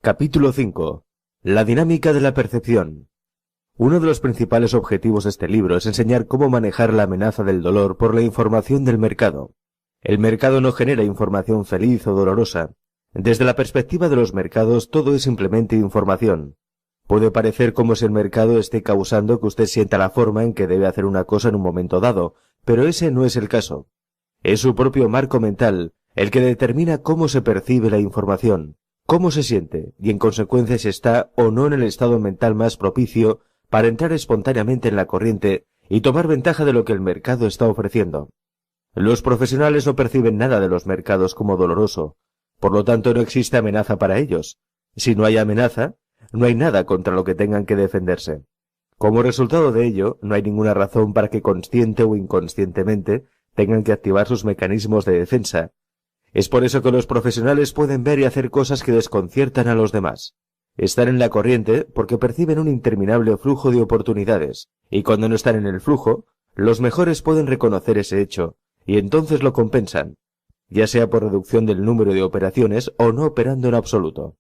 Capítulo 5. La dinámica de la percepción. Uno de los principales objetivos de este libro es enseñar cómo manejar la amenaza del dolor por la información del mercado. El mercado no genera información feliz o dolorosa. Desde la perspectiva de los mercados, todo es simplemente información. Puede parecer como si el mercado esté causando que usted sienta la forma en que debe hacer una cosa en un momento dado, pero ese no es el caso. Es su propio marco mental el que determina cómo se percibe la información, cómo se siente, y en consecuencia si está o no en el estado mental más propicio para entrar espontáneamente en la corriente y tomar ventaja de lo que el mercado está ofreciendo. Los profesionales no perciben nada de los mercados como doloroso, por lo tanto no existe amenaza para ellos. Si no hay amenaza, no hay nada contra lo que tengan que defenderse. Como resultado de ello, no hay ninguna razón para que consciente o inconscientemente tengan que activar sus mecanismos de defensa. Es por eso que los profesionales pueden ver y hacer cosas que desconciertan a los demás. Están en la corriente porque perciben un interminable flujo de oportunidades, y cuando no están en el flujo, los mejores pueden reconocer ese hecho, y entonces lo compensan, ya sea por reducción del número de operaciones o no operando en absoluto.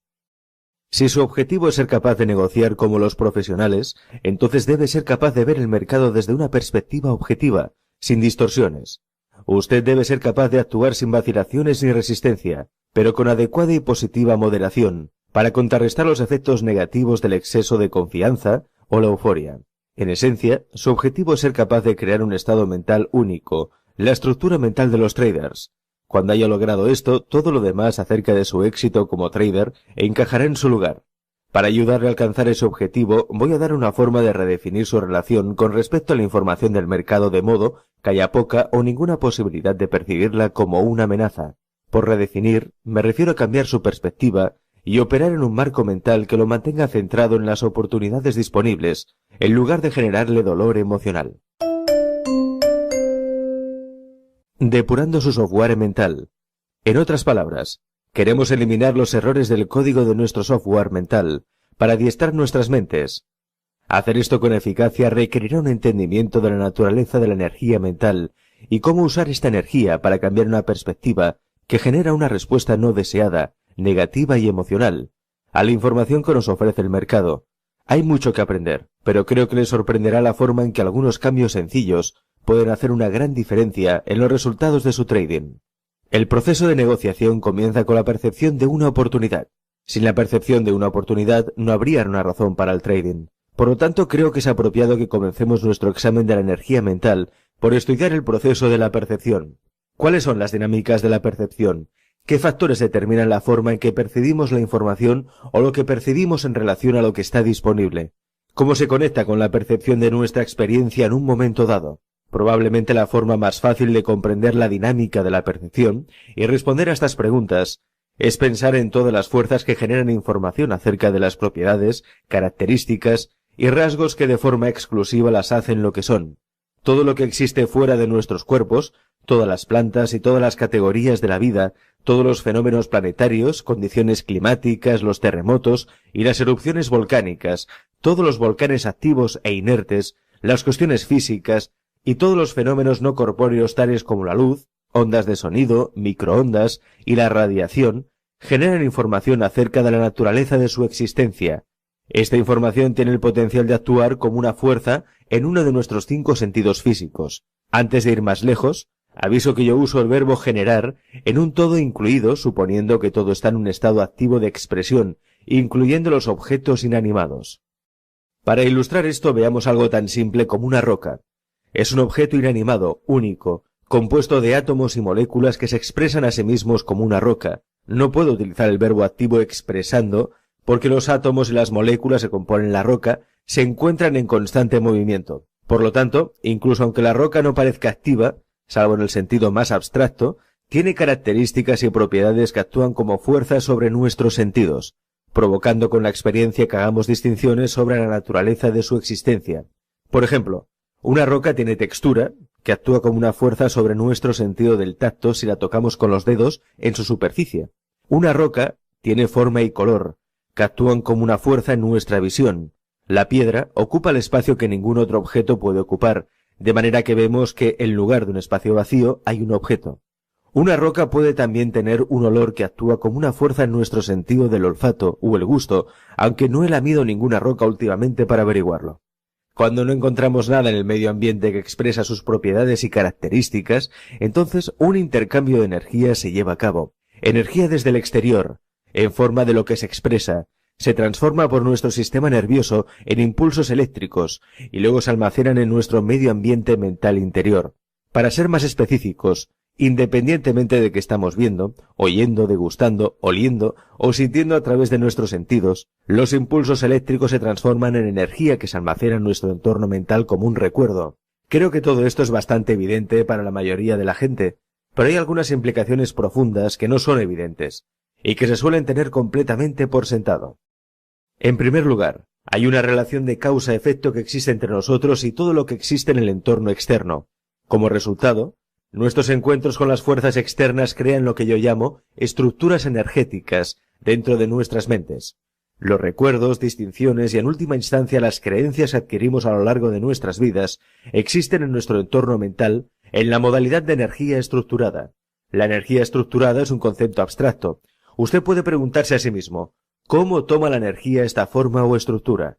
Si su objetivo es ser capaz de negociar como los profesionales, entonces debe ser capaz de ver el mercado desde una perspectiva objetiva, sin distorsiones. Usted debe ser capaz de actuar sin vacilaciones ni resistencia, pero con adecuada y positiva moderación, para contrarrestar los efectos negativos del exceso de confianza o la euforia. En esencia, su objetivo es ser capaz de crear un estado mental único, la estructura mental de los traders. Cuando haya logrado esto, todo lo demás acerca de su éxito como trader encajará en su lugar. Para ayudarle a alcanzar ese objetivo, voy a dar una forma de redefinir su relación con respecto a la información del mercado de modo que haya poca o ninguna posibilidad de percibirla como una amenaza. Por redefinir, me refiero a cambiar su perspectiva y operar en un marco mental que lo mantenga centrado en las oportunidades disponibles, en lugar de generarle dolor emocional. Depurando su software mental. En otras palabras, queremos eliminar los errores del código de nuestro software mental para adiestrar nuestras mentes. Hacer esto con eficacia requerirá un entendimiento de la naturaleza de la energía mental y cómo usar esta energía para cambiar una perspectiva que genera una respuesta no deseada, negativa y emocional a la información que nos ofrece el mercado. Hay mucho que aprender, pero creo que les sorprenderá la forma en que algunos cambios sencillos pueden hacer una gran diferencia en los resultados de su trading. El proceso de negociación comienza con la percepción de una oportunidad. Sin la percepción de una oportunidad no habría una razón para el trading. Por lo tanto, creo que es apropiado que comencemos nuestro examen de la energía mental por estudiar el proceso de la percepción. ¿Cuáles son las dinámicas de la percepción? ¿Qué factores determinan la forma en que percibimos la información o lo que percibimos en relación a lo que está disponible? ¿Cómo se conecta con la percepción de nuestra experiencia en un momento dado? Probablemente la forma más fácil de comprender la dinámica de la percepción y responder a estas preguntas es pensar en todas las fuerzas que generan información acerca de las propiedades, características y rasgos que de forma exclusiva las hacen lo que son. Todo lo que existe fuera de nuestros cuerpos, todas las plantas y todas las categorías de la vida, todos los fenómenos planetarios, condiciones climáticas, los terremotos y las erupciones volcánicas, todos los volcanes activos e inertes, las cuestiones físicas, y todos los fenómenos no corpóreos tales como la luz, ondas de sonido, microondas y la radiación, generan información acerca de la naturaleza de su existencia. Esta información tiene el potencial de actuar como una fuerza en uno de nuestros 5 sentidos físicos. Antes de ir más lejos, aviso que yo uso el verbo generar en un todo incluido, suponiendo que todo está en un estado activo de expresión, incluyendo los objetos inanimados. Para ilustrar esto, veamos algo tan simple como una roca. Es un objeto inanimado, único, compuesto de átomos y moléculas que se expresan a sí mismos como una roca. No puedo utilizar el verbo activo expresando, porque los átomos y las moléculas que componen la roca se encuentran en constante movimiento. Por lo tanto, incluso aunque la roca no parezca activa, salvo en el sentido más abstracto, tiene características y propiedades que actúan como fuerzas sobre nuestros sentidos, provocando con la experiencia que hagamos distinciones sobre la naturaleza de su existencia. Por ejemplo, una roca tiene textura, que actúa como una fuerza sobre nuestro sentido del tacto si la tocamos con los dedos en su superficie. Una roca tiene forma y color, que actúan como una fuerza en nuestra visión. La piedra ocupa el espacio que ningún otro objeto puede ocupar, de manera que vemos que en lugar de un espacio vacío hay un objeto. Una roca puede también tener un olor que actúa como una fuerza en nuestro sentido del olfato o el gusto, aunque no he lamido ninguna roca últimamente para averiguarlo. Cuando no encontramos nada en el medio ambiente que expresa sus propiedades y características, entonces un intercambio de energía se lleva a cabo. Energía desde el exterior, en forma de lo que se expresa, se transforma por nuestro sistema nervioso en impulsos eléctricos y luego se almacenan en nuestro medio ambiente mental interior. Para ser más específicos, independientemente de que estamos viendo, oyendo, degustando, oliendo o sintiendo a través de nuestros sentidos, los impulsos eléctricos se transforman en energía que se almacena en nuestro entorno mental como un recuerdo. Creo que todo esto es bastante evidente para la mayoría de la gente, pero hay algunas implicaciones profundas que no son evidentes y que se suelen tener completamente por sentado. En primer lugar, hay una relación de causa-efecto que existe entre nosotros y todo lo que existe en el entorno externo. Como resultado, nuestros encuentros con las fuerzas externas crean lo que yo llamo estructuras energéticas dentro de nuestras mentes. Los recuerdos, distinciones y en última instancia las creencias que adquirimos a lo largo de nuestras vidas existen en nuestro entorno mental en la modalidad de energía estructurada. La energía estructurada es un concepto abstracto. Usted puede preguntarse a sí mismo, ¿cómo toma la energía esta forma o estructura?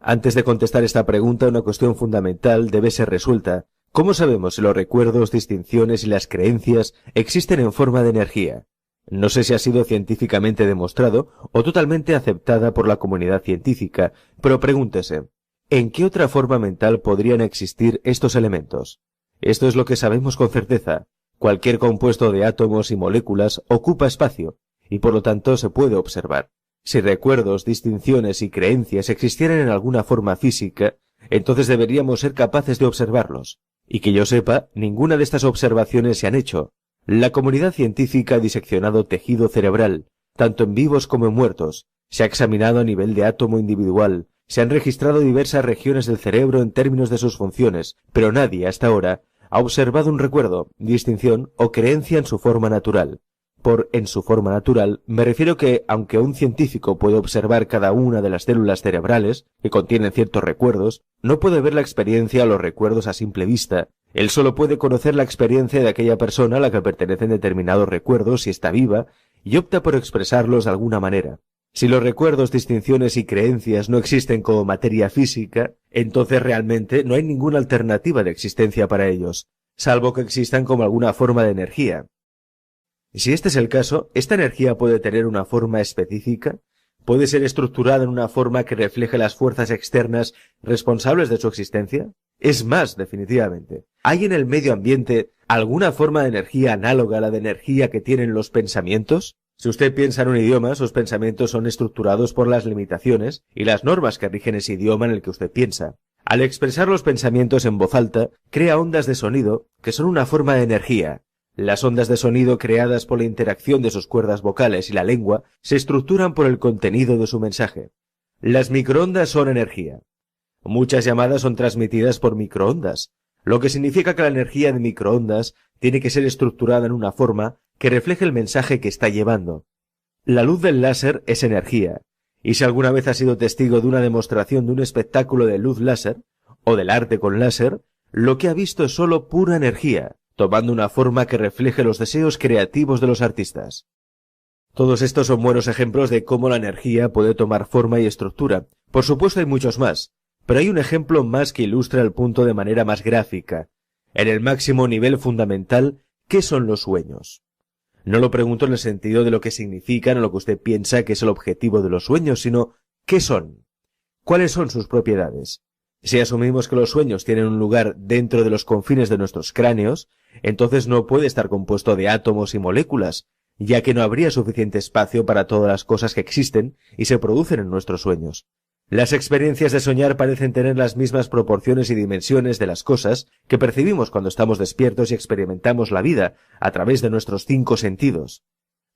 Antes de contestar esta pregunta, una cuestión fundamental debe ser resuelta. ¿Cómo sabemos si los recuerdos, distinciones y las creencias existen en forma de energía? No sé si ha sido científicamente demostrado o totalmente aceptada por la comunidad científica, pero pregúntese, ¿en qué otra forma mental podrían existir estos elementos? Esto es lo que sabemos con certeza. Cualquier compuesto de átomos y moléculas ocupa espacio, y por lo tanto se puede observar. Si recuerdos, distinciones y creencias existieran en alguna forma física, entonces deberíamos ser capaces de observarlos. Y que yo sepa, ninguna de estas observaciones se han hecho. La comunidad científica ha diseccionado tejido cerebral, tanto en vivos como en muertos. Se ha examinado a nivel de átomo individual. Se han registrado diversas regiones del cerebro en términos de sus funciones, pero nadie, hasta ahora, ha observado un recuerdo, distinción o creencia en su forma natural. Por en su forma natural, me refiero que, aunque un científico puede observar cada una de las células cerebrales, que contienen ciertos recuerdos, no puede ver la experiencia o los recuerdos a simple vista. Él solo puede conocer la experiencia de aquella persona a la que pertenecen determinados recuerdos si está viva, y opta por expresarlos de alguna manera. Si los recuerdos, distinciones y creencias no existen como materia física, entonces realmente no hay ninguna alternativa de existencia para ellos, salvo que existan como alguna forma de energía. Si este es el caso, ¿esta energía puede tener una forma específica? ¿Puede ser estructurada en una forma que refleje las fuerzas externas responsables de su existencia? Es más, definitivamente. ¿Hay en el medio ambiente alguna forma de energía análoga a la de energía que tienen los pensamientos? Si usted piensa en un idioma, sus pensamientos son estructurados por las limitaciones y las normas que rigen ese idioma en el que usted piensa. Al expresar los pensamientos en voz alta, crea ondas de sonido que son una forma de energía. Las ondas de sonido creadas por la interacción de sus cuerdas vocales y la lengua se estructuran por el contenido de su mensaje. Las microondas son energía. Muchas llamadas son transmitidas por microondas, lo que significa que la energía de microondas tiene que ser estructurada en una forma que refleje el mensaje que está llevando. La luz del láser es energía, y si alguna vez ha sido testigo de una demostración de un espectáculo de luz láser, o del arte con láser, lo que ha visto es solo pura energía, tomando una forma que refleje los deseos creativos de los artistas. Todos estos son buenos ejemplos de cómo la energía puede tomar forma y estructura. Por supuesto hay muchos más, pero hay un ejemplo más que ilustra el punto de manera más gráfica. En el máximo nivel fundamental, ¿qué son los sueños? No lo pregunto en el sentido de lo que significan o lo que usted piensa que es el objetivo de los sueños, sino ¿qué son? ¿Cuáles son sus propiedades? Si asumimos que los sueños tienen un lugar dentro de los confines de nuestros cráneos, entonces no puede estar compuesto de átomos y moléculas, ya que no habría suficiente espacio para todas las cosas que existen y se producen en nuestros sueños. Las experiencias de soñar parecen tener las mismas proporciones y dimensiones de las cosas que percibimos cuando estamos despiertos y experimentamos la vida a través de nuestros 5 sentidos.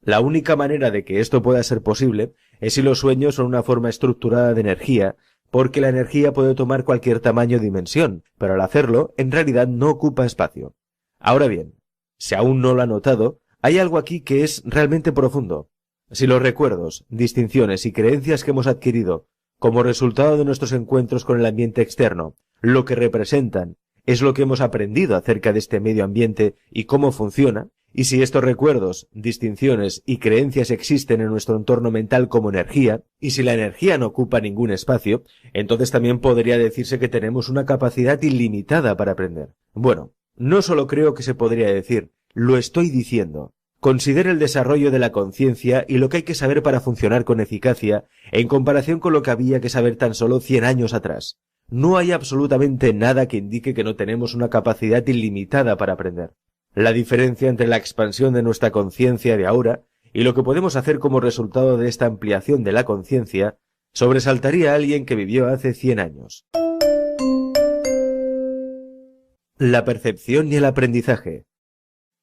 La única manera de que esto pueda ser posible es si los sueños son una forma estructurada de energía, porque la energía puede tomar cualquier tamaño o dimensión, pero al hacerlo, en realidad no ocupa espacio. Ahora bien, si aún no lo ha notado, hay algo aquí que es realmente profundo. Si los recuerdos, distinciones y creencias que hemos adquirido como resultado de nuestros encuentros con el ambiente externo, lo que representan es lo que hemos aprendido acerca de este medio ambiente y cómo funciona, Y si estos recuerdos, distinciones y creencias existen en nuestro entorno mental como energía, y si la energía no ocupa ningún espacio, entonces también podría decirse que tenemos una capacidad ilimitada para aprender. Bueno, no solo creo que se podría decir, lo estoy diciendo. Considere el desarrollo de la conciencia y lo que hay que saber para funcionar con eficacia en comparación con lo que había que saber tan solo 100 años atrás. No hay absolutamente nada que indique que no tenemos una capacidad ilimitada para aprender. La diferencia entre la expansión de nuestra conciencia de ahora y lo que podemos hacer como resultado de esta ampliación de la conciencia sobresaltaría a alguien que vivió hace 100 años. La percepción y el aprendizaje.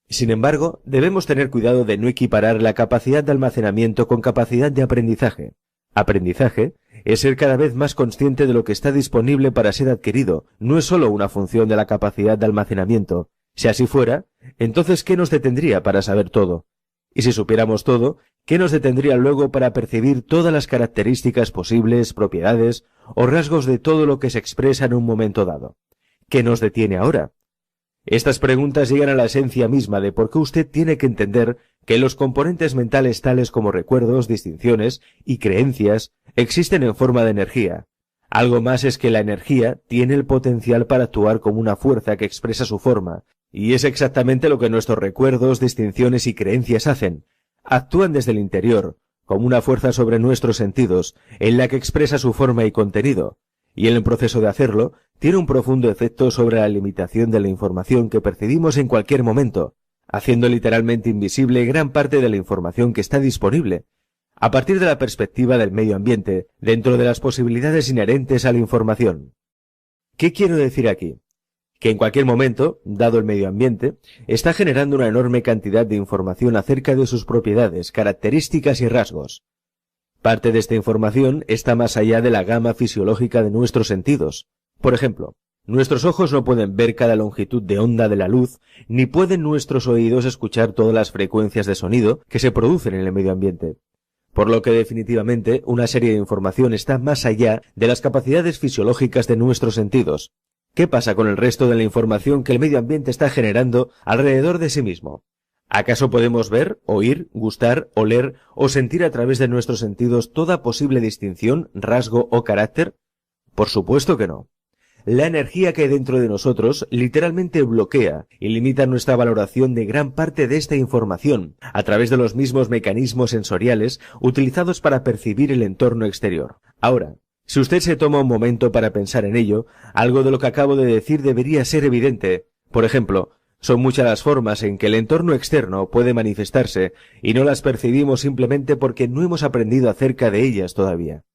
Sin embargo, debemos tener cuidado de no equiparar la capacidad de almacenamiento con capacidad de aprendizaje. Aprendizaje es ser cada vez más consciente de lo que está disponible para ser adquirido, no es solo una función de la capacidad de almacenamiento. Si así fuera, entonces ¿qué nos detendría para saber todo? Y si supiéramos todo, ¿qué nos detendría luego para percibir todas las características posibles, propiedades o rasgos de todo lo que se expresa en un momento dado? ¿Qué nos detiene ahora? Estas preguntas llegan a la esencia misma de por qué usted tiene que entender que los componentes mentales tales como recuerdos, distinciones y creencias existen en forma de energía. Algo más es que la energía tiene el potencial para actuar como una fuerza que expresa su forma, y es exactamente lo que nuestros recuerdos, distinciones y creencias hacen. Actúan desde el interior, como una fuerza sobre nuestros sentidos, en la que expresa su forma y contenido, y en el proceso de hacerlo, tiene un profundo efecto sobre la limitación de la información que percibimos en cualquier momento, haciendo literalmente invisible gran parte de la información que está disponible, a partir de la perspectiva del medio ambiente, dentro de las posibilidades inherentes a la información. ¿Qué quiero decir aquí? Que en cualquier momento, dado el medio ambiente, está generando una enorme cantidad de información acerca de sus propiedades, características y rasgos. Parte de esta información está más allá de la gama fisiológica de nuestros sentidos. Por ejemplo, nuestros ojos no pueden ver cada longitud de onda de la luz, ni pueden nuestros oídos escuchar todas las frecuencias de sonido que se producen en el medio ambiente. Por lo que definitivamente una serie de información está más allá de las capacidades fisiológicas de nuestros sentidos. ¿Qué pasa con el resto de la información que el medio ambiente está generando alrededor de sí mismo? ¿Acaso podemos ver, oír, gustar, oler o sentir a través de nuestros sentidos toda posible distinción, rasgo o carácter? Por supuesto que no. La energía que hay dentro de nosotros literalmente bloquea y limita nuestra valoración de gran parte de esta información a través de los mismos mecanismos sensoriales utilizados para percibir el entorno exterior. Ahora, si usted se toma un momento para pensar en ello, algo de lo que acabo de decir debería ser evidente. Por ejemplo, son muchas las formas en que el entorno externo puede manifestarse y no las percibimos simplemente porque no hemos aprendido acerca de ellas todavía.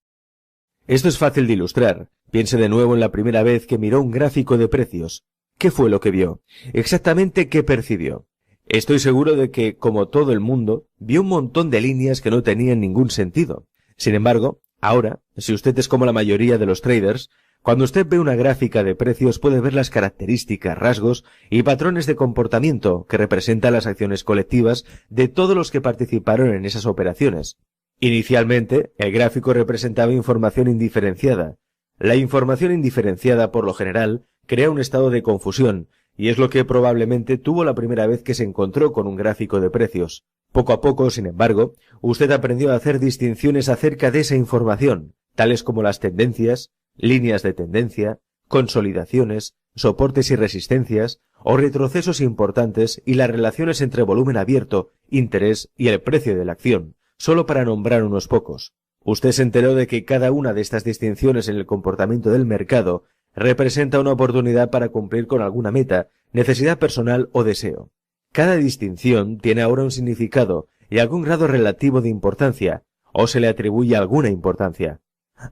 Esto es fácil de ilustrar. Piense de nuevo en la primera vez que miró un gráfico de precios. ¿Qué fue lo que vio? Exactamente qué percibió. Estoy seguro de que, como todo el mundo, vio un montón de líneas que no tenían ningún sentido. Sin embargo, ahora, si usted es como la mayoría de los traders, cuando usted ve una gráfica de precios puede ver las características, rasgos y patrones de comportamiento que representan las acciones colectivas de todos los que participaron en esas operaciones. Inicialmente, el gráfico representaba información indiferenciada. La información indiferenciada, por lo general, crea un estado de confusión, y es lo que probablemente tuvo la primera vez que se encontró con un gráfico de precios. Poco a poco, sin embargo, usted aprendió a hacer distinciones acerca de esa información, tales como las tendencias, líneas de tendencia, consolidaciones, soportes y resistencias, o retrocesos importantes y las relaciones entre volumen abierto, interés y el precio de la acción, solo para nombrar unos pocos. Usted se enteró de que cada una de estas distinciones en el comportamiento del mercado representa una oportunidad para cumplir con alguna meta, necesidad personal o deseo. Cada distinción tiene ahora un significado y algún grado relativo de importancia, o se le atribuye alguna importancia.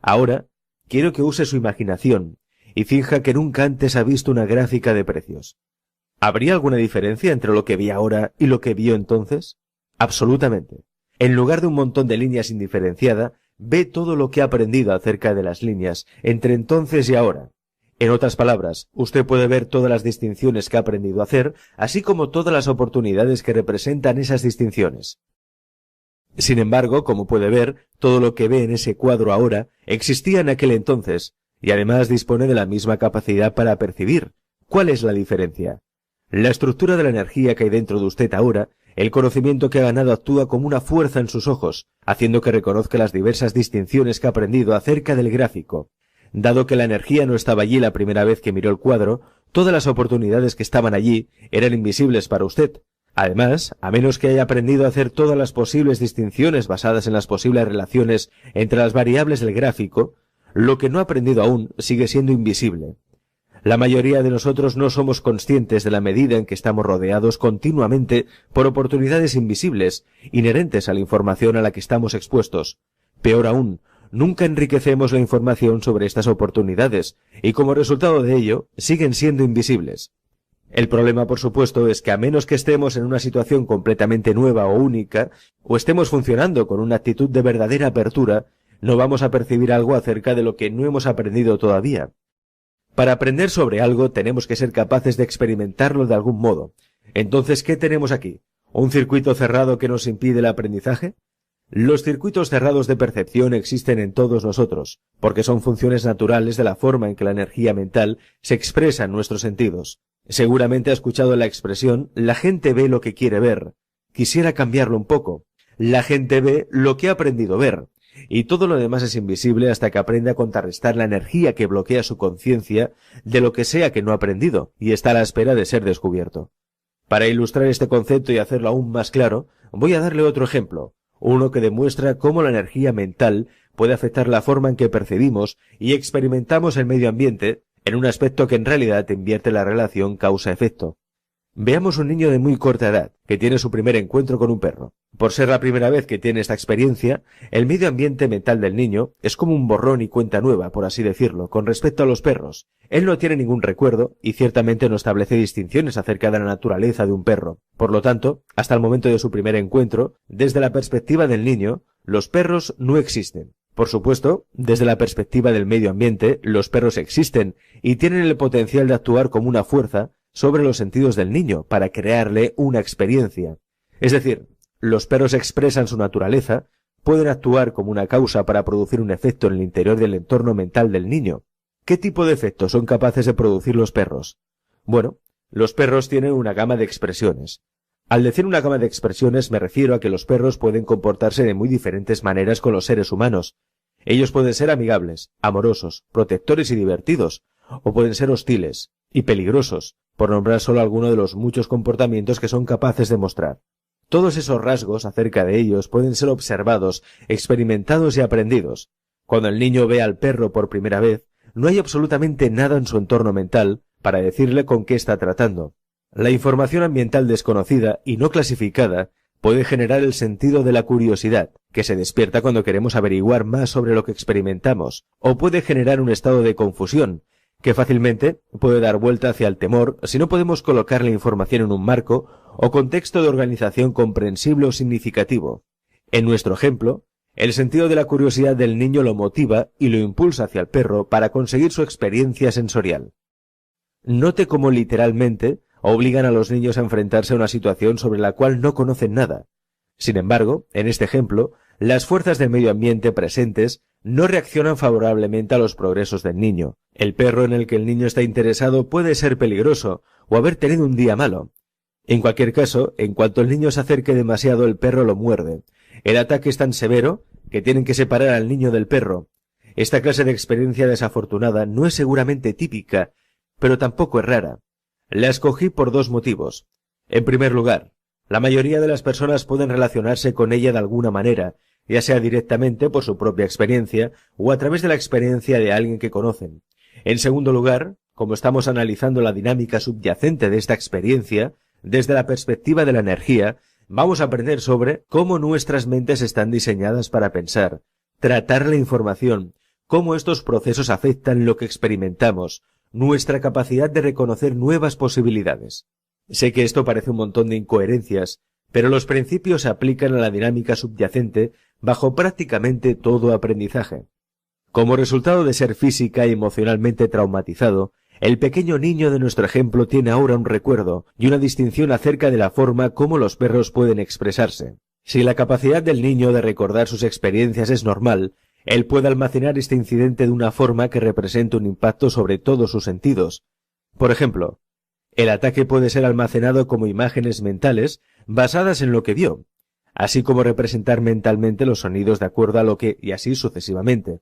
Ahora, quiero que use su imaginación y finja que nunca antes ha visto una gráfica de precios. ¿Habría alguna diferencia entre lo que vi ahora y lo que vio entonces? Absolutamente. En lugar de un montón de líneas indiferenciada, ve todo lo que ha aprendido acerca de las líneas entre entonces y ahora. En otras palabras, usted puede ver todas las distinciones que ha aprendido a hacer, así como todas las oportunidades que representan esas distinciones. Sin embargo, como puede ver, todo lo que ve en ese cuadro ahora existía en aquel entonces, y además dispone de la misma capacidad para percibir. ¿Cuál es la diferencia? La estructura de la energía que hay dentro de usted ahora, el conocimiento que ha ganado actúa como una fuerza en sus ojos, haciendo que reconozca las diversas distinciones que ha aprendido acerca del gráfico. Dado que la energía no estaba allí la primera vez que miró el cuadro, todas las oportunidades que estaban allí eran invisibles para usted. Además, a menos que haya aprendido a hacer todas las posibles distinciones basadas en las posibles relaciones entre las variables del gráfico, lo que no ha aprendido aún sigue siendo invisible. La mayoría de nosotros no somos conscientes de la medida en que estamos rodeados continuamente por oportunidades invisibles, inherentes a la información a la que estamos expuestos. Peor aún, nunca enriquecemos la información sobre estas oportunidades, y como resultado de ello, siguen siendo invisibles. El problema, por supuesto, es que a menos que estemos en una situación completamente nueva o única, o estemos funcionando con una actitud de verdadera apertura, no vamos a percibir algo acerca de lo que no hemos aprendido todavía. Para aprender sobre algo tenemos que ser capaces de experimentarlo de algún modo. Entonces, ¿qué tenemos aquí? ¿Un circuito cerrado que nos impide el aprendizaje? Los circuitos cerrados de percepción existen en todos nosotros, porque son funciones naturales de la forma en que la energía mental se expresa en nuestros sentidos. Seguramente ha escuchado la expresión, la gente ve lo que quiere ver. Quisiera cambiarlo un poco. La gente ve lo que ha aprendido a ver. Y todo lo demás es invisible hasta que aprende a contrarrestar la energía que bloquea su conciencia de lo que sea que no ha aprendido y está a la espera de ser descubierto. Para ilustrar este concepto y hacerlo aún más claro, voy a darle otro ejemplo, uno que demuestra cómo la energía mental puede afectar la forma en que percibimos y experimentamos el medio ambiente en un aspecto que en realidad invierte la relación causa-efecto. Veamos un niño de muy corta edad, que tiene su primer encuentro con un perro. Por ser la primera vez que tiene esta experiencia, el medio ambiente mental del niño es como un borrón y cuenta nueva, por así decirlo, con respecto a los perros. Él no tiene ningún recuerdo y ciertamente no establece distinciones acerca de la naturaleza de un perro. Por lo tanto, hasta el momento de su primer encuentro, desde la perspectiva del niño, los perros no existen. Por supuesto, desde la perspectiva del medio ambiente, los perros existen y tienen el potencial de actuar como una fuerza sobre los sentidos del niño para crearle una experiencia. Es decir, los perros expresan su naturaleza, pueden actuar como una causa para producir un efecto en el interior del entorno mental del niño. ¿Qué tipo de efectos son capaces de producir los perros? Bueno, los perros tienen una gama de expresiones. Al decir una gama de expresiones me refiero a que los perros pueden comportarse de muy diferentes maneras con los seres humanos. Ellos pueden ser amigables, amorosos, protectores y divertidos, o pueden ser hostiles y peligrosos, por nombrar solo alguno de los muchos comportamientos que son capaces de mostrar. Todos esos rasgos acerca de ellos pueden ser observados, experimentados y aprendidos. Cuando el niño ve al perro por primera vez, no hay absolutamente nada en su entorno mental para decirle con qué está tratando. La información ambiental desconocida y no clasificada puede generar el sentido de la curiosidad, que se despierta cuando queremos averiguar más sobre lo que experimentamos, o puede generar un estado de confusión, que fácilmente puede dar vuelta hacia el temor si no podemos colocar la información en un marco o contexto de organización comprensible o significativo. En nuestro ejemplo, el sentido de la curiosidad del niño lo motiva y lo impulsa hacia el perro para conseguir su experiencia sensorial. Note cómo literalmente obligan a los niños a enfrentarse a una situación sobre la cual no conocen nada. Sin embargo, en este ejemplo, las fuerzas del medio ambiente presentes no reaccionan favorablemente a los progresos del niño. El perro en el que el niño está interesado puede ser peligroso o haber tenido un día malo. En cualquier caso, en cuanto el niño se acerque demasiado, el perro lo muerde. El ataque es tan severo que tienen que separar al niño del perro. Esta clase de experiencia desafortunada no es seguramente típica, pero tampoco es rara. La escogí por dos motivos. En primer lugar, la mayoría de las personas pueden relacionarse con ella de alguna manera, ya sea directamente por su propia experiencia o a través de la experiencia de alguien que conocen. En segundo lugar, como estamos analizando la dinámica subyacente de esta experiencia, desde la perspectiva de la energía, vamos a aprender sobre cómo nuestras mentes están diseñadas para pensar, tratar la información, cómo estos procesos afectan lo que experimentamos, nuestra capacidad de reconocer nuevas posibilidades. Sé que esto parece un montón de incoherencias, pero los principios se aplican a la dinámica subyacente bajo prácticamente todo aprendizaje. Como resultado de ser física y emocionalmente traumatizado, el pequeño niño de nuestro ejemplo tiene ahora un recuerdo y una distinción acerca de la forma como los perros pueden expresarse. Si la capacidad del niño de recordar sus experiencias es normal, él puede almacenar este incidente de una forma que represente un impacto sobre todos sus sentidos. Por ejemplo, El ataque puede ser almacenado como imágenes mentales basadas en lo que vio, así como representar mentalmente los sonidos de acuerdo a lo que, y así sucesivamente.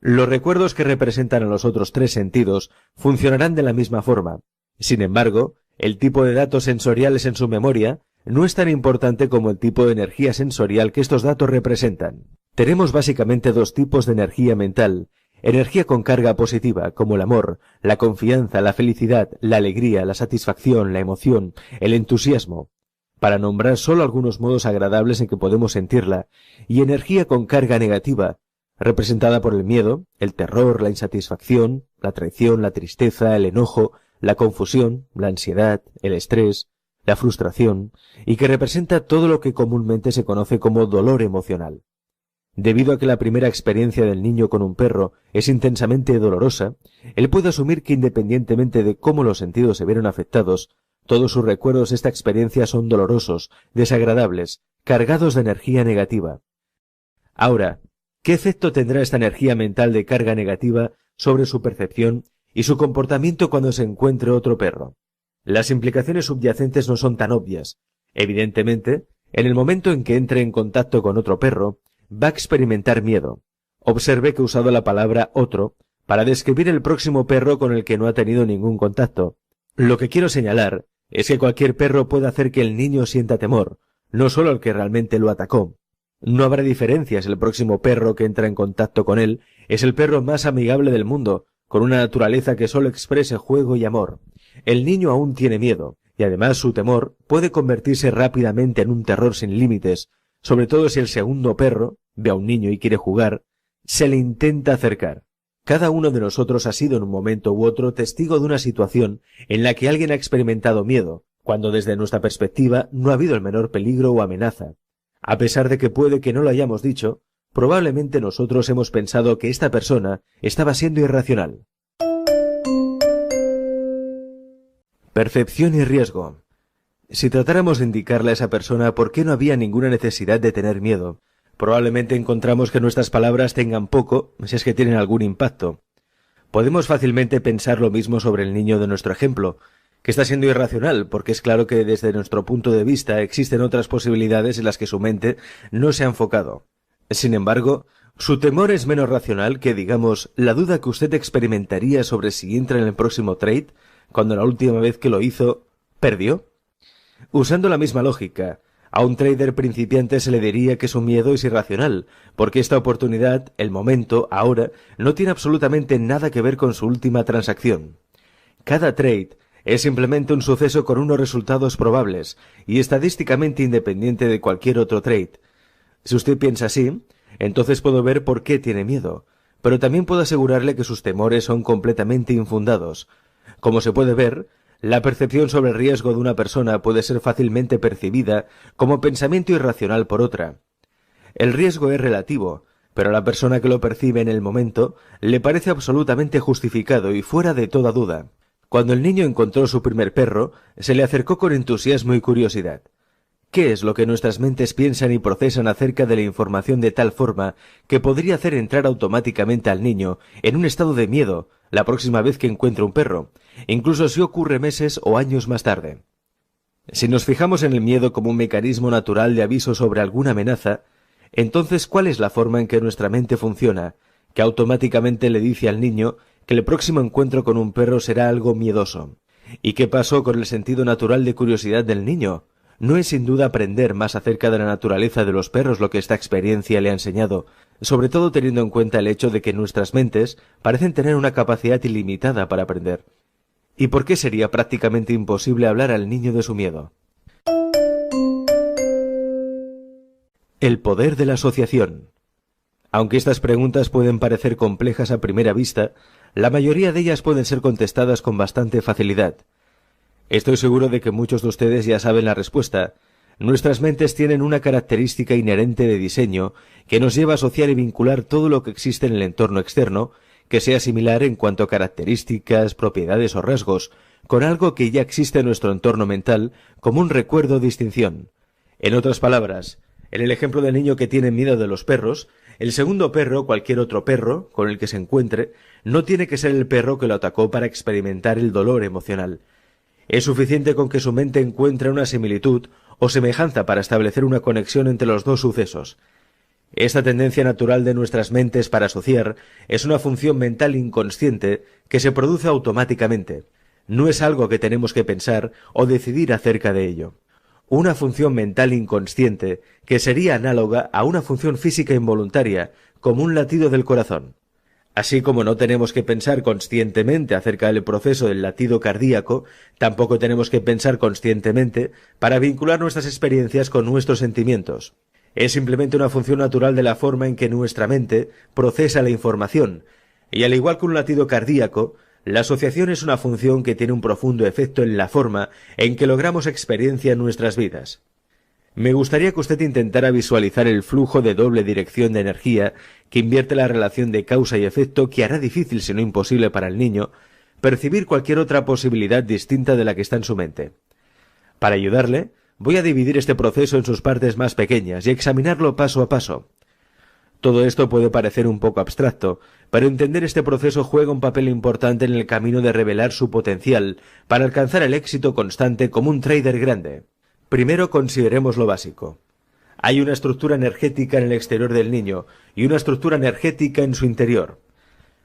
Los recuerdos que representan a los otros tres sentidos funcionarán de la misma forma. Sin embargo, el tipo de datos sensoriales en su memoria no es tan importante como el tipo de energía sensorial que estos datos representan. Tenemos básicamente dos tipos de energía mental: energía con carga positiva, como el amor, la confianza, la felicidad, la alegría, la satisfacción, la emoción, el entusiasmo, para nombrar solo algunos modos agradables en que podemos sentirla, y energía con carga negativa, representada por el miedo, el terror, la insatisfacción, la traición, la tristeza, el enojo, la confusión, la ansiedad, el estrés, la frustración, y que representa todo lo que comúnmente se conoce como dolor emocional. Debido a que la primera experiencia del niño con un perro es intensamente dolorosa, él puede asumir que independientemente de cómo los sentidos se vieron afectados, todos sus recuerdos de esta experiencia son dolorosos, desagradables, cargados de energía negativa. Ahora, ¿qué efecto tendrá esta energía mental de carga negativa sobre su percepción y su comportamiento cuando se encuentre otro perro? Las implicaciones subyacentes no son tan obvias. Evidentemente, en el momento en que entre en contacto con otro perro, va a experimentar miedo. Observe que he usado la palabra otro para describir el próximo perro con el que no ha tenido ningún contacto. Lo que quiero señalar es que cualquier perro puede hacer que el niño sienta temor, no solo el que realmente lo atacó. No habrá diferencias, el próximo perro que entra en contacto con él es el perro más amigable del mundo, con una naturaleza que solo exprese juego y amor. El niño aún tiene miedo, y además su temor puede convertirse rápidamente en un terror sin límites, sobre todo si el segundo perro ve a un niño y quiere jugar, se le intenta acercar. Cada uno de nosotros ha sido en un momento u otro testigo de una situación en la que alguien ha experimentado miedo, cuando desde nuestra perspectiva no ha habido el menor peligro o amenaza. A pesar de que puede que no lo hayamos dicho, probablemente nosotros hemos pensado que esta persona estaba siendo irracional. Percepción y riesgo. Si tratáramos de indicarle a esa persona por qué no había ninguna necesidad de tener miedo, probablemente encontramos que nuestras palabras tengan poco, si es que tienen algún impacto. Podemos fácilmente pensar lo mismo sobre el niño de nuestro ejemplo, que está siendo irracional, porque es claro que desde nuestro punto de vista existen otras posibilidades en las que su mente no se ha enfocado. Sin embargo, su temor es menos racional que, digamos, la duda que usted experimentaría sobre si entra en el próximo trade, cuando la última vez que lo hizo, perdió. Usando la misma lógica, a un trader principiante se le diría que su miedo es irracional, porque esta oportunidad, el momento, ahora, no tiene absolutamente nada que ver con su última transacción. Cada trade es simplemente un suceso con unos resultados probables y estadísticamente independiente de cualquier otro trade. Si usted piensa así, entonces puedo ver por qué tiene miedo, pero también puedo asegurarle que sus temores son completamente infundados. Como se puede ver, la percepción sobre el riesgo de una persona puede ser fácilmente percibida como pensamiento irracional por otra. El riesgo es relativo, pero a la persona que lo percibe en el momento le parece absolutamente justificado y fuera de toda duda. Cuando el niño encontró su primer perro, se le acercó con entusiasmo y curiosidad. ¿Qué es lo que nuestras mentes piensan y procesan acerca de la información de tal forma que podría hacer entrar automáticamente al niño en un estado de miedo la próxima vez que encuentre un perro, incluso si ocurre meses o años más tarde? Si nos fijamos en el miedo como un mecanismo natural de aviso sobre alguna amenaza, entonces ¿cuál es la forma en que nuestra mente funciona, que automáticamente le dice al niño que el próximo encuentro con un perro será algo miedoso? ¿Y qué pasó con el sentido natural de curiosidad del niño? No es sin duda aprender más acerca de la naturaleza de los perros lo que esta experiencia le ha enseñado, sobre todo teniendo en cuenta el hecho de que nuestras mentes parecen tener una capacidad ilimitada para aprender. ¿Y por qué sería prácticamente imposible hablar al niño de su miedo? El poder de la asociación. Aunque estas preguntas pueden parecer complejas a primera vista, la mayoría de ellas pueden ser contestadas con bastante facilidad. Estoy seguro de que muchos de ustedes ya saben la respuesta. Nuestras mentes tienen una característica inherente de diseño que nos lleva a asociar y vincular todo lo que existe en el entorno externo, que sea similar en cuanto a características, propiedades o rasgos, con algo que ya existe en nuestro entorno mental como un recuerdo o distinción. En otras palabras, en el ejemplo del niño que tiene miedo de los perros, el segundo perro o cualquier otro perro con el que se encuentre no tiene que ser el perro que lo atacó para experimentar el dolor emocional. Es suficiente con que su mente encuentre una similitud o semejanza para establecer una conexión entre los dos sucesos. Esta tendencia natural de nuestras mentes para asociar es una función mental inconsciente que se produce automáticamente. No es algo que tenemos que pensar o decidir acerca de ello. Una función mental inconsciente que sería análoga a una función física involuntaria, como un latido del corazón. Así como no tenemos que pensar conscientemente acerca del proceso del latido cardíaco, tampoco tenemos que pensar conscientemente para vincular nuestras experiencias con nuestros sentimientos. Es simplemente una función natural de la forma en que nuestra mente procesa la información, y al igual que un latido cardíaco, la asociación es una función que tiene un profundo efecto en la forma en que logramos experiencia en nuestras vidas. Me gustaría que usted intentara visualizar el flujo de doble dirección de energía que invierte la relación de causa y efecto, que hará difícil, si no imposible para el niño, percibir cualquier otra posibilidad distinta de la que está en su mente. Para ayudarle, voy a dividir este proceso en sus partes más pequeñas y examinarlo paso a paso. Todo esto puede parecer un poco abstracto, pero entender este proceso juega un papel importante en el camino de revelar su potencial para alcanzar el éxito constante como un trader grande. Primero consideremos lo básico. Hay una estructura energética en el exterior del niño y una estructura energética en su interior.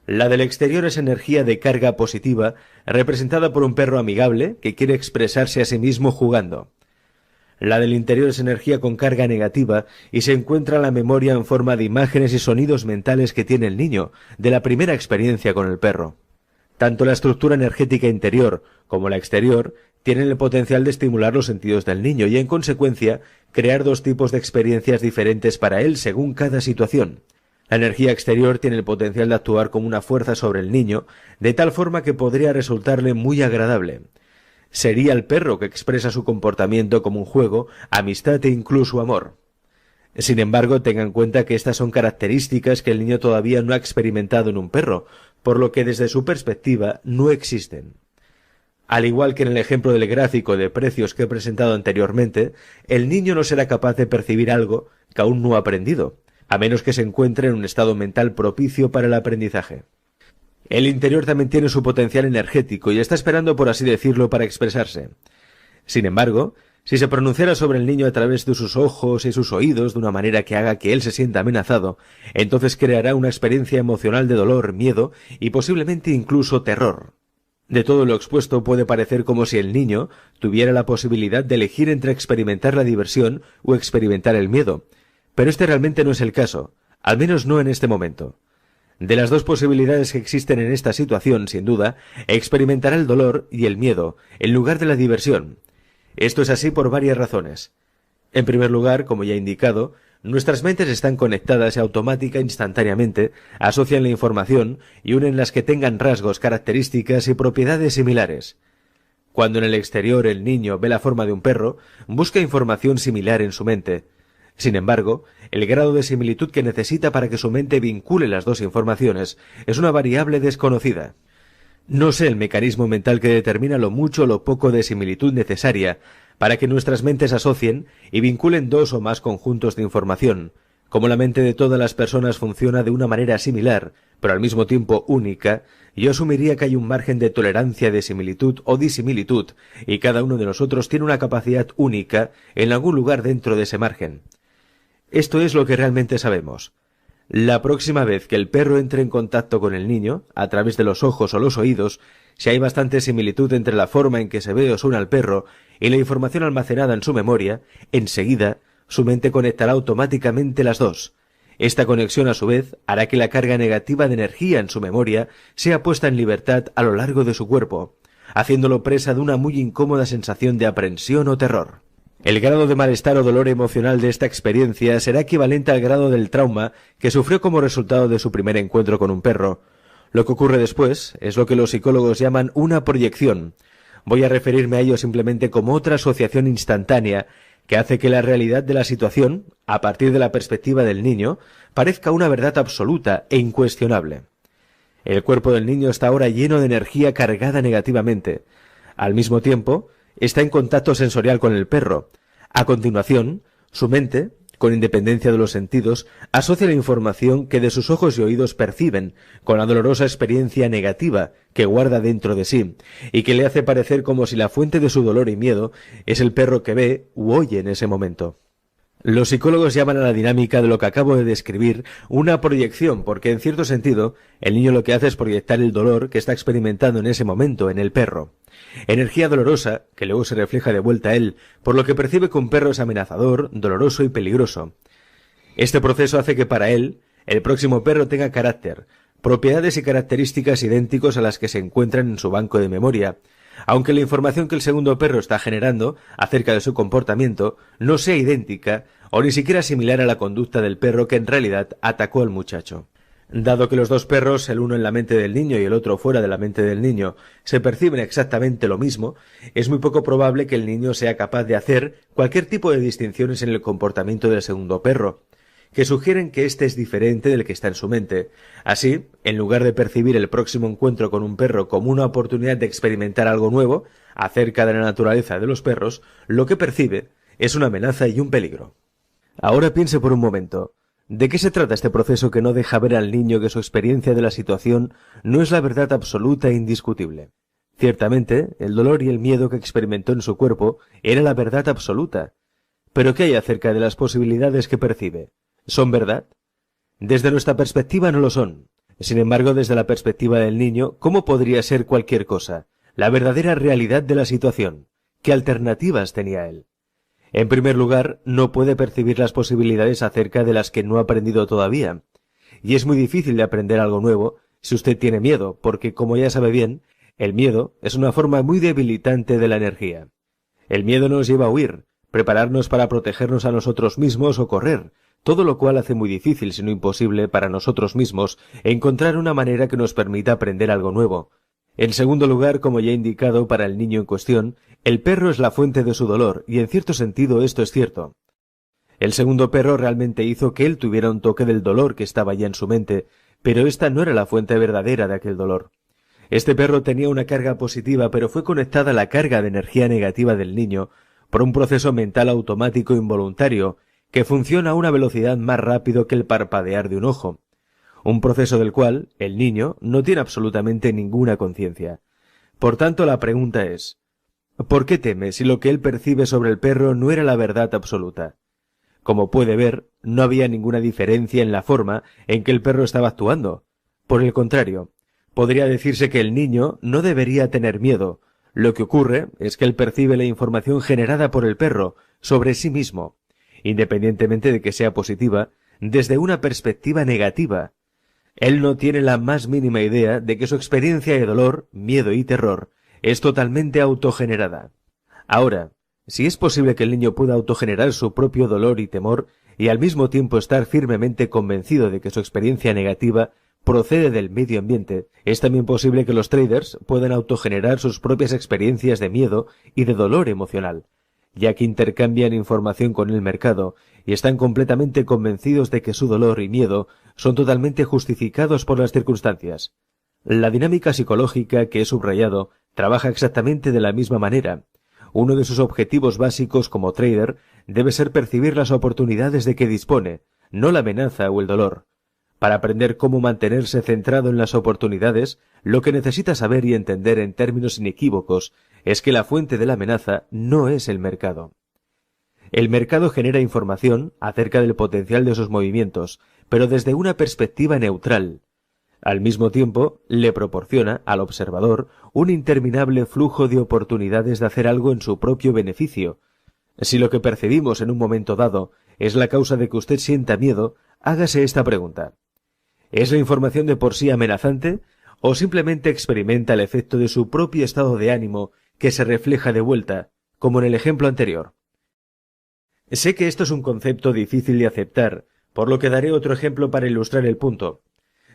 La del exterior es energía de carga positiva, representada por un perro amigable que quiere expresarse a sí mismo jugando. La del interior es energía con carga negativa y se encuentra en la memoria en forma de imágenes y sonidos mentales que tiene el niño de la primera experiencia con el perro. Tanto la estructura energética interior como la exterior tienen el potencial de estimular los sentidos del niño y, en consecuencia, crear dos tipos de experiencias diferentes para él según cada situación. La energía exterior tiene el potencial de actuar como una fuerza sobre el niño, de tal forma que podría resultarle muy agradable. Sería el perro que expresa su comportamiento como un juego, amistad e incluso amor. Sin embargo, tenga en cuenta que estas son características que el niño todavía no ha experimentado en un perro, por lo que desde su perspectiva no existen. Al igual que en el ejemplo del gráfico de precios que he presentado anteriormente, el niño no será capaz de percibir algo que aún no ha aprendido, a menos que se encuentre en un estado mental propicio para el aprendizaje. El interior también tiene su potencial energético y está esperando, por así decirlo, para expresarse. Sin embargo, si se pronunciara sobre el niño a través de sus ojos y sus oídos de una manera que haga que él se sienta amenazado, entonces creará una experiencia emocional de dolor, miedo y posiblemente incluso terror. De todo lo expuesto puede parecer como si el niño tuviera la posibilidad de elegir entre experimentar la diversión o experimentar el miedo, pero este realmente no es el caso, al menos no en este momento. De las dos posibilidades que existen en esta situación, sin duda, experimentará el dolor y el miedo, en lugar de la diversión. Esto es así por varias razones. En primer lugar, como ya he indicado, nuestras mentes están conectadas y automática instantáneamente, asocian la información y unen las que tengan rasgos, características y propiedades similares. Cuando en el exterior el niño ve la forma de un perro, busca información similar en su mente. Sin embargo, el grado de similitud que necesita para que su mente vincule las dos informaciones es una variable desconocida. No sé el mecanismo mental que determina lo mucho o lo poco de similitud necesaria para que nuestras mentes asocien y vinculen dos o más conjuntos de información. Como la mente de todas las personas funciona de una manera similar, pero al mismo tiempo única, yo asumiría que hay un margen de tolerancia de similitud o disimilitud, y cada uno de nosotros tiene una capacidad única en algún lugar dentro de ese margen. Esto es lo que realmente sabemos. La próxima vez que el perro entre en contacto con el niño, a través de los ojos o los oídos, si hay bastante similitud entre la forma en que se ve o suena al perro y la información almacenada en su memoria, enseguida su mente conectará automáticamente las dos. Esta conexión, a su vez, hará que la carga negativa de energía en su memoria sea puesta en libertad a lo largo de su cuerpo, haciéndolo presa de una muy incómoda sensación de aprensión o terror. El grado de malestar o dolor emocional de esta experiencia será equivalente al grado del trauma que sufrió como resultado de su primer encuentro con un perro. Lo que ocurre después es lo que los psicólogos llaman una proyección. Voy a referirme a ello simplemente como otra asociación instantánea que hace que la realidad de la situación, a partir de la perspectiva del niño, parezca una verdad absoluta e incuestionable. El cuerpo del niño está ahora lleno de energía cargada negativamente. Al mismo tiempo, está en contacto sensorial con el perro. A continuación, su mente con independencia de los sentidos, asocia la información que de sus ojos y oídos perciben con la dolorosa experiencia negativa que guarda dentro de sí, y que le hace parecer como si la fuente de su dolor y miedo es el perro que ve u oye en ese momento. Los psicólogos llaman a la dinámica de lo que acabo de describir una proyección, porque en cierto sentido el niño lo que hace es proyectar el dolor que está experimentando en ese momento en el perro. Energía dolorosa, que luego se refleja de vuelta a él, por lo que percibe que un perro es amenazador, doloroso y peligroso. Este proceso hace que para él, el próximo perro tenga carácter, propiedades y características idénticos a las que se encuentran en su banco de memoria, aunque la información que el segundo perro está generando acerca de su comportamiento no sea idéntica o ni siquiera similar a la conducta del perro que en realidad atacó al muchacho. Dado que los dos perros, el uno en la mente del niño y el otro fuera de la mente del niño, se perciben exactamente lo mismo, es muy poco probable que el niño sea capaz de hacer cualquier tipo de distinciones en el comportamiento del segundo perro, que sugieren que éste es diferente del que está en su mente. Así, en lugar de percibir el próximo encuentro con un perro como una oportunidad de experimentar algo nuevo acerca de la naturaleza de los perros, lo que percibe es una amenaza y un peligro. Ahora piense por un momento, ¿de qué se trata este proceso que no deja ver al niño que su experiencia de la situación no es la verdad absoluta e indiscutible? Ciertamente, el dolor y el miedo que experimentó en su cuerpo era la verdad absoluta. ¿Pero qué hay acerca de las posibilidades que percibe? ¿Son verdad? Desde nuestra perspectiva no lo son. Sin embargo, desde la perspectiva del niño, ¿cómo podría ser cualquier cosa? La verdadera realidad de la situación. ¿Qué alternativas tenía él? En primer lugar, no puede percibir las posibilidades acerca de las que no ha aprendido todavía. Y es muy difícil de aprender algo nuevo si usted tiene miedo, porque, como ya sabe bien, el miedo es una forma muy debilitante de la energía. El miedo nos lleva a huir, prepararnos para protegernos a nosotros mismos o correr, todo lo cual hace muy difícil, si no imposible, para nosotros mismos encontrar una manera que nos permita aprender algo nuevo. En segundo lugar, como ya he indicado para el niño en cuestión, el perro es la fuente de su dolor, y en cierto sentido esto es cierto. El segundo perro realmente hizo que él tuviera un toque del dolor que estaba ya en su mente, pero esta no era la fuente verdadera de aquel dolor. Este perro tenía una carga positiva, pero fue conectada a la carga de energía negativa del niño por un proceso mental automático involuntario, que funciona a una velocidad más rápido que el parpadear de un ojo, un proceso del cual el niño no tiene absolutamente ninguna conciencia. Por tanto, la pregunta es, ¿por qué teme si lo que él percibe sobre el perro no era la verdad absoluta? Como puede ver, no había ninguna diferencia en la forma en que el perro estaba actuando. Por el contrario, podría decirse que el niño no debería tener miedo. Lo que ocurre es que él percibe la información generada por el perro sobre sí mismo, independientemente de que sea positiva, desde una perspectiva negativa. Él no tiene la más mínima idea de que su experiencia de dolor, miedo y terror es totalmente autogenerada. Ahora, si es posible que el niño pueda autogenerar su propio dolor y temor y al mismo tiempo estar firmemente convencido de que su experiencia negativa procede del medio ambiente, es también posible que los traders puedan autogenerar sus propias experiencias de miedo y de dolor emocional, ya que intercambian información con el mercado y están completamente convencidos de que su dolor y miedo son totalmente justificados por las circunstancias. La dinámica psicológica que he subrayado trabaja exactamente de la misma manera. Uno de sus objetivos básicos como trader debe ser percibir las oportunidades de que dispone, no la amenaza o el dolor. Para aprender cómo mantenerse centrado en las oportunidades, lo que necesita saber y entender en términos inequívocos es que la fuente de la amenaza no es el mercado. El mercado genera información acerca del potencial de sus movimientos, pero desde una perspectiva neutral. Al mismo tiempo, le proporciona al observador un interminable flujo de oportunidades de hacer algo en su propio beneficio. Si lo que percibimos en un momento dado es la causa de que usted sienta miedo, hágase esta pregunta. ¿Es la información de por sí amenazante o simplemente experimenta el efecto de su propio estado de ánimo que se refleja de vuelta, como en el ejemplo anterior? Sé que esto es un concepto difícil de aceptar, por lo que daré otro ejemplo para ilustrar el punto.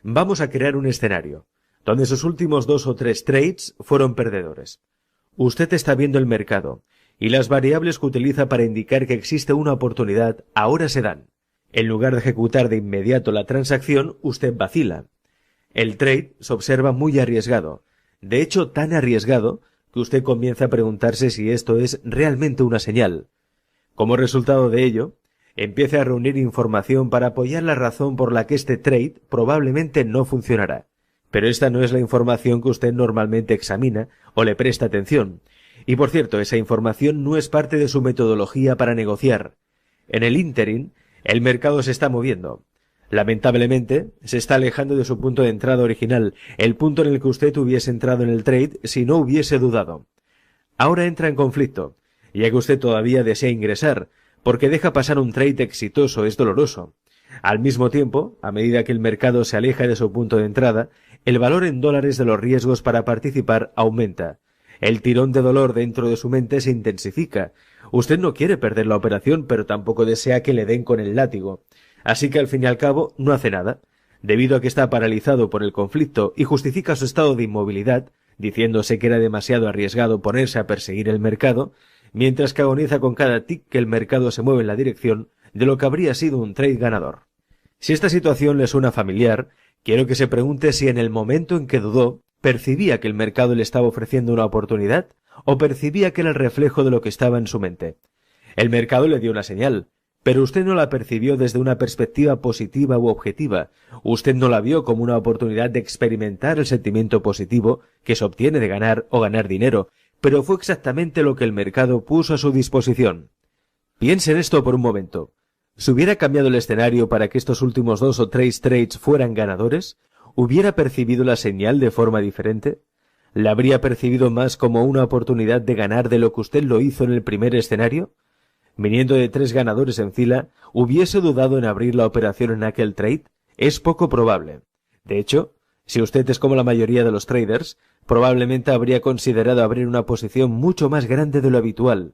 Vamos a crear un escenario, donde sus últimos 2 o 3 trades fueron perdedores. Usted está viendo el mercado, y las variables que utiliza para indicar que existe una oportunidad ahora se dan. En lugar de ejecutar de inmediato la transacción, usted vacila. El trade se observa muy arriesgado, de hecho tan arriesgado que usted comienza a preguntarse si esto es realmente una señal. Como resultado de ello, empiece a reunir información para apoyar la razón por la que este trade probablemente no funcionará. Pero esta no es la información que usted normalmente examina o le presta atención. Y por cierto, esa información no es parte de su metodología para negociar. En el ínterin, el mercado se está moviendo. Lamentablemente, se está alejando de su punto de entrada original, el punto en el que usted hubiese entrado en el trade si no hubiese dudado. Ahora entra en conflicto, ya que usted todavía desea ingresar, porque deja pasar un trade exitoso es doloroso. Al mismo tiempo, a medida que el mercado se aleja de su punto de entrada, el valor en dólares de los riesgos para participar aumenta. El tirón de dolor dentro de su mente se intensifica. Usted no quiere perder la operación, pero tampoco desea que le den con el látigo. Así que al fin y al cabo no hace nada. Debido a que está paralizado por el conflicto y justifica su estado de inmovilidad, diciéndose que era demasiado arriesgado ponerse a perseguir el mercado, mientras que agoniza con cada tic que el mercado se mueve en la dirección de lo que habría sido un trade ganador. Si esta situación le suena familiar, quiero que se pregunte si en el momento en que dudó, percibía que el mercado le estaba ofreciendo una oportunidad o percibía que era el reflejo de lo que estaba en su mente. El mercado le dio una señal, pero usted no la percibió desde una perspectiva positiva u objetiva. Usted no la vio como una oportunidad de experimentar el sentimiento positivo que se obtiene de ganar o ganar dinero, pero fue exactamente lo que el mercado puso a su disposición. Piense en esto por un momento. ¿Se hubiera cambiado el escenario para que estos últimos 2 o 3 trades fueran ganadores? ¿Hubiera percibido la señal de forma diferente? ¿La habría percibido más como una oportunidad de ganar de lo que usted lo hizo en el primer escenario? Viniendo de 3 ganadores en fila, ¿hubiese dudado en abrir la operación en aquel trade? Es poco probable. De hecho, si usted es como la mayoría de los traders, probablemente habría considerado abrir una posición mucho más grande de lo habitual.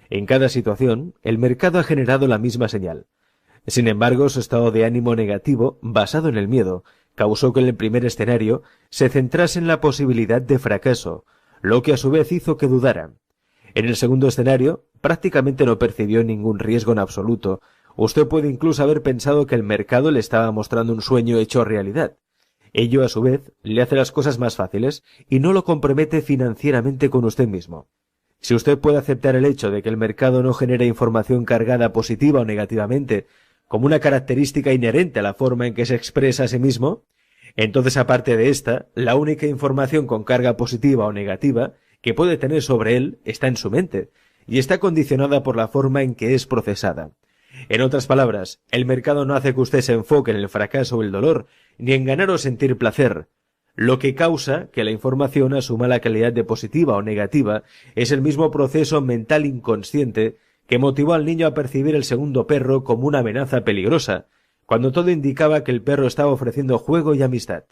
En cada situación, el mercado ha generado la misma señal. Sin embargo, su estado de ánimo negativo, basado en el miedo, causó que en el primer escenario se centrase en la posibilidad de fracaso, lo que a su vez hizo que dudara. En el segundo escenario, prácticamente no percibió ningún riesgo en absoluto. Usted puede incluso haber pensado que el mercado le estaba mostrando un sueño hecho realidad. Ello, a su vez, le hace las cosas más fáciles y no lo compromete financieramente con usted mismo. Si usted puede aceptar el hecho de que el mercado no genera información cargada positiva o negativamente, como una característica inherente a la forma en que se expresa a sí mismo, entonces aparte de esta, la única información con carga positiva o negativa que puede tener sobre él está en su mente, y está condicionada por la forma en que es procesada. En otras palabras, el mercado no hace que usted se enfoque en el fracaso o el dolor, ni en ganar o sentir placer. Lo que causa que la información asuma la calidad de positiva o negativa es el mismo proceso mental inconsciente que motivó al niño a percibir el segundo perro como una amenaza peligrosa, cuando todo indicaba que el perro estaba ofreciendo juego y amistad.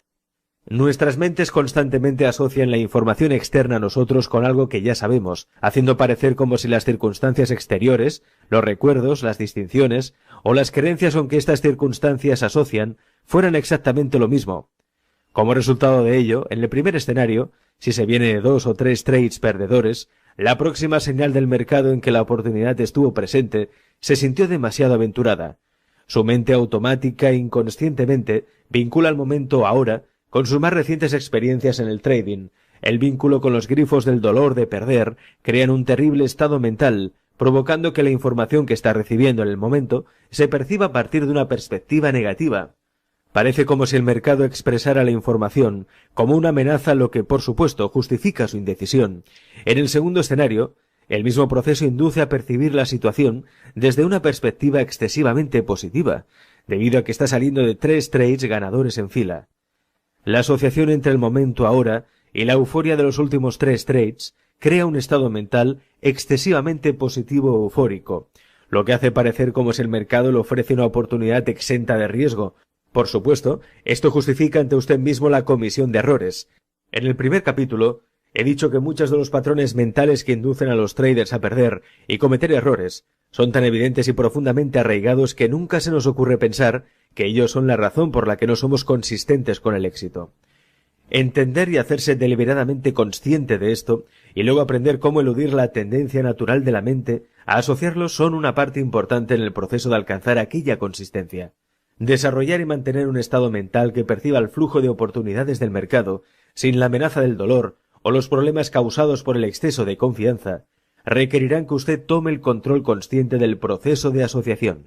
Nuestras mentes constantemente asocian la información externa a nosotros con algo que ya sabemos, haciendo parecer como si las circunstancias exteriores, los recuerdos, las distinciones o las creencias con que estas circunstancias asocian fueran exactamente lo mismo. Como resultado de ello, en el primer escenario, si se viene de 2 o 3 trades perdedores, la próxima señal del mercado en que la oportunidad estuvo presente se sintió demasiado aventurada. Su mente automática e inconscientemente vincula el momento ahora con sus más recientes experiencias en el trading. El vínculo con los grifos del dolor de perder crean un terrible estado mental, provocando que la información que está recibiendo en el momento se perciba a partir de una perspectiva negativa. Parece como si el mercado expresara la información como una amenaza, lo que por supuesto justifica su indecisión. En el segundo escenario, el mismo proceso induce a percibir la situación desde una perspectiva excesivamente positiva, debido a que está saliendo de 3 trades ganadores en fila. La asociación entre el momento ahora y la euforia de los últimos 3 trades crea un estado mental excesivamente positivo o eufórico, lo que hace parecer como si el mercado le ofrece una oportunidad exenta de riesgo. Por supuesto, esto justifica ante usted mismo la comisión de errores. En el primer capítulo, he dicho que muchos de los patrones mentales que inducen a los traders a perder y cometer errores son tan evidentes y profundamente arraigados que nunca se nos ocurre pensar que ellos son la razón por la que no somos consistentes con el éxito. Entender y hacerse deliberadamente consciente de esto, y luego aprender cómo eludir la tendencia natural de la mente a asociarlos, son una parte importante en el proceso de alcanzar aquella consistencia. Desarrollar y mantener un estado mental que perciba el flujo de oportunidades del mercado, sin la amenaza del dolor o los problemas causados por el exceso de confianza, requerirán que usted tome el control consciente del proceso de asociación.